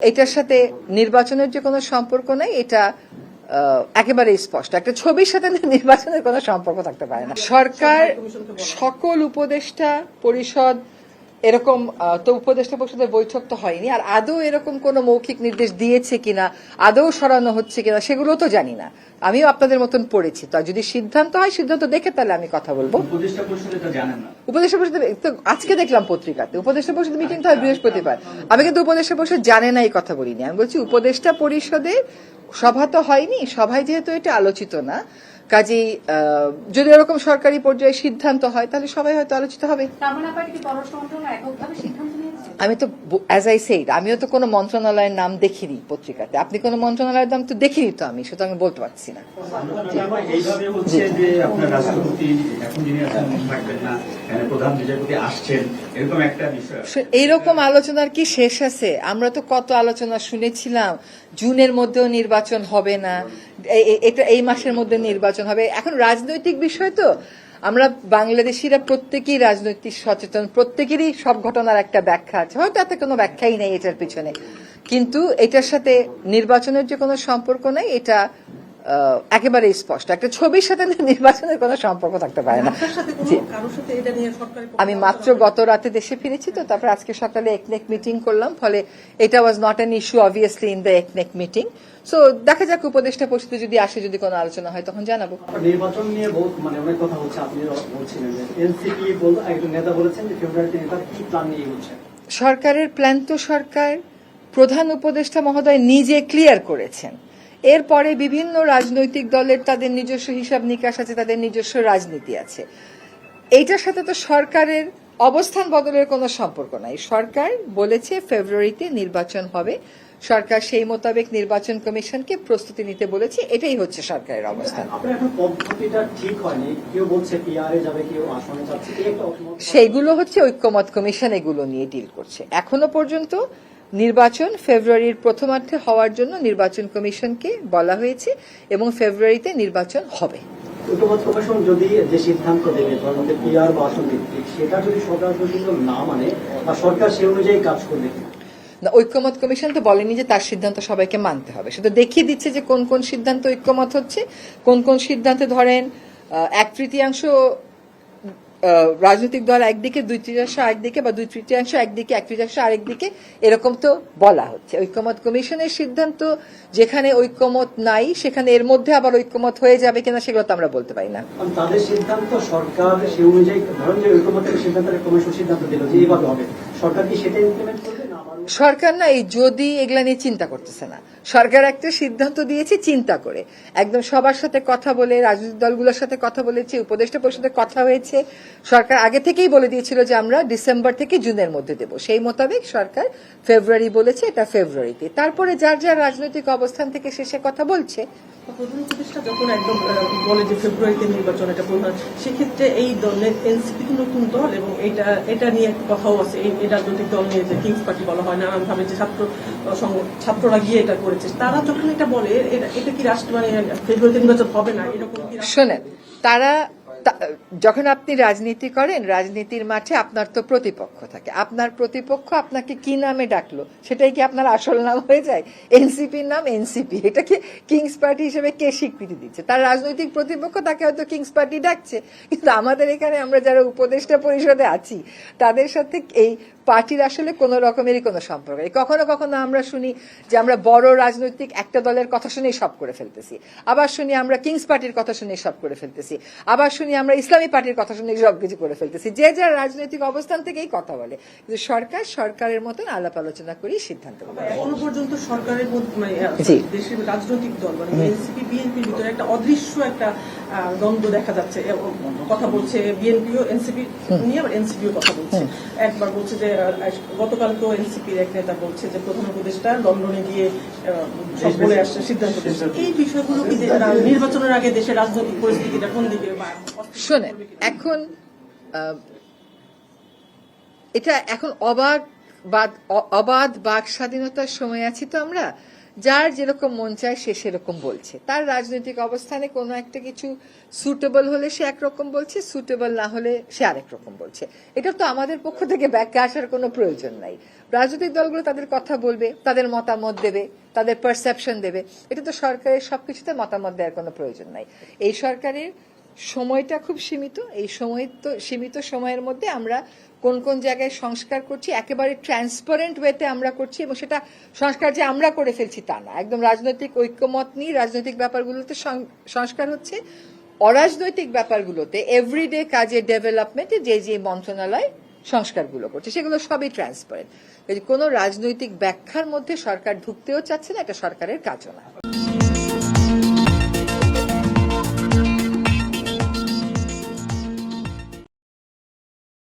এটার সাথে নির্বাচনের যে কোনো সম্পর্ক নাই, এটা একেবারেই স্পষ্ট। একটা ছবির সাথে নির্বাচনের কোনো সম্পর্ক থাকতে পারে না। সরকার সকল উপদেষ্টা পরিষদ এরকম তো উপদেষ্টা পরিষদের বৈঠক তো হয়নি, আর আদৌ এরকম কোনো মৌখিক নির্দেশ দিয়েছে কিনা, আদৌ সরানো হচ্ছে কিনা সেগুলো তো জানি না। আমিও আপনাদের মতন পড়েছি, তো যদি সিদ্ধান্ত হয় সিদ্ধান্ত দেখে তাহলে আমি কথা বলবো। উপদেষ্টা পরিষদে তো জানেন না। উপদেষ্টা পরিষদ তো আজকে দেখলাম পত্রিকাতে উপদেষ্টা পরিষদ মিটিং তো হয় বৃহস্পতিবার। আমি কিন্তু উপদেষ্টা পরিষদ জানে না এই কথা বলিনি। আমি বলছি উপদেষ্টা পরিষদের সভা তো হয়নি, সভায় যেহেতু এটা আলোচিত না, কাজেই যদি এরকম সরকারি পর্যায়ে সিদ্ধান্ত হয় তাহলে সবাই হয়তো আলোচিত হবে। আমি তো অ্যাজ আই সেড, আমিও তো কোনো মন্ত্রণালয়ের নাম দেখিনি পত্রিকাতে। আপনি কোনো মন্ত্রণালয়ের নাম তো দেখিনি তো, আমি সেটা আমি বলতে পারছি না। এইভাবে হচ্ছে যে আপনার রাষ্ট্রপতি এখন যিনি আছেন থাকবেন না, প্রধান বিচারপতি আসছেন, এরকম একটা বিষয়। এইরকম আলোচনার কি শেষ আছে? আমরা তো কত আলোচনা শুনেছিলাম, জুনের মধ্যেও নির্বাচন হবে না, এটা এই মাসের মধ্যে নির্বাচন হবে। এখন রাজনৈতিক বিষয় তো, আমরা বাংলাদেশিরা প্রত্যেকেই রাজনৈতিক সচেতন, প্রত্যেকেরই সব ঘটনার একটা ব্যাখ্যা আছে, হয়তো এত কোনো ব্যাখ্যাই নেই এটার পিছনে, কিন্তু এটার সাথে নির্বাচনের যে কোনো সম্পর্ক নাই, এটা একেবারেই স্পষ্ট। একটা ছবির সাথে নির্বাচনের কোনো সম্পর্ক থাকতে পারে না। আমি মাত্র গত রাতে দেশে ফিরেছি, তো তারপর আজকে সকালে একনেক মিটিং করলাম, ফলে এটা was not an issue obviously in the একনেক মিটিং। সো দেখা যাক উপদেষ্টা পরিষদে যদি আসে, যদি কোনো আলোচনা হয় তখন জানাবো। নির্বাচন নিয়ে অনেক কথা হচ্ছে, আপনি বলছিলেন যে এনসিপি একজন নেতা বলেছেন যে ফেব্রুয়ারিতে নেতার কি প্ল্যান নিয়ে হচ্ছে। সরকারের প্ল্যান তো সরকার প্রধান উপদেষ্টা মহোদয় নিজে ক্লিয়ার করেছেন। এরপরে বিভিন্ন রাজনৈতিক দলের তাদের নিজস্ব হিসাব নিকাশ আছে, তাদের নিজস্ব রাজনীতি আছে। এইটার সাথে তো সরকারের অবস্থান বদলের কোনো সম্পর্ক নাই। সরকার বলেছে ফেব্রুয়ারিতে নির্বাচন হবে, সরকার সেই মোতাবেক নির্বাচন কমিশনকে প্রস্তুতি নিতে বলেছে, এটাই হচ্ছে সরকারের অবস্থান। সেইগুলো হচ্ছে ঐক্যমত কমিশন এগুলো নিয়ে ডিল করছে। এখনো পর্যন্ত নির্বাচন ফেব্রুয়ারির প্রথমার্ধে হওয়ার জন্য নির্বাচন কমিশনকে বলা হয়েছে এবং ফেব্রুয়ারিতে নির্বাচন হবে। ঐক্যমত কমিশন যদি যে সিদ্ধান্ত দেবে পিআর বা আসন ভিত্তিক, সেটা যদি সরকার না মানে বা সরকার সে অনুযায়ী কাজ করবে না, ঐক্যমত কমিশন তো বলেনি যে তার সিদ্ধান্ত সবাইকে মানতে হবে, সেটা দেখিয়ে দিচ্ছে যে কোন কোন সিদ্ধান্ত ঐক্যমত হচ্ছে, কোন কোন সিদ্ধান্তে ধরেন 1/3 রাজনৈতিক দল একদিকে, 2/3 একদিকে, বা 2/3 একদিকে, 1/3 আরেকদিকে, এরকম তো বলা হচ্ছে। ঐক্যমত কমিশনের সিদ্ধান্ত যেখানে ঐক্যমত নাই সেখানে এর মধ্যে আবার ঐক্যমত হয়ে যাবে কিনা সেগুলো তো আমরা বলতে পারি না। তাদের সিদ্ধান্ত সরকার সে অনুযায়ী, ধরেন যে ঐক্যমতের সিদ্ধান্তের কমিশন সিদ্ধান্ত দিল যে এইভাবে হবে, সরকার কি সেটা ইমপ্লিমেন্ট করবে না? সরকার না এই যদি এগুলা নিয়ে চিন্তা করতেছে না। সরকার একটা সিদ্ধান্ত দিয়েছে চিন্তা করে, একদম সবার সাথে কথা বলে, রাজনৈতিক দলগুলোর সাথে কথা বলেছে, উপদেষ্টা পরিষদের কথা হয়েছে। সরকার আগে থেকেই বলে দিয়েছিল যে আমরা ডিসেম্বর থেকে জুনের মধ্যে দেব, সেই মোতাবেক সরকার ফেব্রুয়ারি বলেছে, এটা ফেব্রুয়ারিতে। তারপরে যার যার রাজনৈতিক অবস্থান থেকে শেষে কথা বলছে। প্রধান উপদেষ্টা যখন একদম বলে যে ফেব্রুয়ারিতে নির্বাচন, এটা প্রধান, সেক্ষেত্রে এই দলের এনসিপি নতুন দল এবং এটা নিয়ে একটা কথাও আছে, এই রাজনৈতিক দল নিয়ে যে কিংস পার্টি বলা হয় নানান ভাবে, যে ছাত্ররা গিয়ে এটা করেছে, তারা যখন এটা বলে এটা কি রাষ্ট্র মানে ফেব্রুয়ারিতে নির্বাচন হবে না এরকম? শোনেন, তারা যখন আপনি রাজনীতি করেন, রাজনীতির মাঠে আপনার তো প্রতিপক্ষ থাকে, আপনার প্রতিপক্ষ আপনাকে কি নামে ডাকলো সেটাই কি আপনার আসল নাম হয়ে যায়? এনসিপির নাম এনসিপি, এটাকে কিংস পার্টি হিসেবে কে স্বীকৃতি দিচ্ছে? তার রাজনৈতিক প্রতিপক্ষ তাকে হয়তো কিংস পার্টি ডাকছে, কিন্তু আমাদের এখানে আমরা যারা উপদেষ্টা পরিষদে আছি তাদের সাথে এই পার্টির আসলে কোন রকমেরই কোনো সম্পর্ক নেই। কখনো কখনো আমরা শুনি যে আমরা বড় রাজনৈতিক একটা দলের কথা শুনেই সব করে ফেলতেছি, আবার শুনি আমরা কিংস পার্টির কথা শুনেই সব করে ফেলতেছি, আবার শুনি আমরা ইসলামী পার্টির কথা শুনে সবকিছু করে ফেলতেছি। যে যার রাজনৈতিক অবস্থান থেকেই কথা বলে, কিন্তু সরকারের মতন আলাপ আলোচনা করেই সিদ্ধান্ত নেয়। এখনো পর্যন্ত সরকারের দেশের রাজনৈতিক দল মানে এনসিপি বিএনপির ভিতরে একটা অদৃশ্য একটা দ্বন্দ্ব দেখা যাচ্ছে। কথা বলছে বিএনপিও এনসিপি নিয়ে, আবার এনসিপিও কথা বলছে। একবার বলছে যে গতকালকেও এনসিপির এক নেতা বলছে যে প্রধান উপদেষ্টা লন্ডনে গিয়ে সব বলে আসছে, সিদ্ধান্ত নিচ্ছে। এই বিষয়গুলো কি নির্বাচনের আগে দেশের রাজনৈতিক পরিস্থিতিটা কোন দিকে? শোনেন, এখন এটা এখন অবাধ বাক স্বাধীনতার সময় আছি তো আমরা, যার যেরকম মন চায় সে সেরকম বলছে, তার রাজনৈতিক অবস্থানে কোনো একটা কিছু সুটেবল হলে সে একরকম বলছে, সুটেবল না হলে সে আরেক রকম বলছে। এটা তো আমাদের পক্ষ থেকে ব্যাখ্যা আসার কোনো প্রয়োজন নাই। রাজনৈতিক দলগুলো তাদের কথা বলবে, তাদের মতামত দেবে, তাদের পারসেপশন দেবে। এটা তো সরকারের সবকিছুতে মতামত দেওয়ার কোনো প্রয়োজন নাই। এই সরকারের সময়টা খুব সীমিত, এই সীমিত সময়ের মধ্যে আমরা কোন কোন জায়গায় সংস্কার করছি একেবারে ট্রান্সপারেন্ট ওয়েতে আমরা করছি, এবং সেটা সংস্কার যে আমরা করে ফেলছি তা না, একদম রাজনৈতিক ঐক্যমত নিয়ে রাজনৈতিক ব্যাপারগুলোতে সংস্কার হচ্ছে। অরাজনৈতিক ব্যাপারগুলোতে এভরিডে কাজের ডেভেলপমেন্টে যে যে মন্ত্রণালয় সংস্কারগুলো করছে সেগুলো সবই ট্রান্সপারেন্ট। কোনো রাজনৈতিক ব্যাখ্যার মধ্যে সরকার ঢুকতেও চাচ্ছে না, এটা সরকারের কাজও না।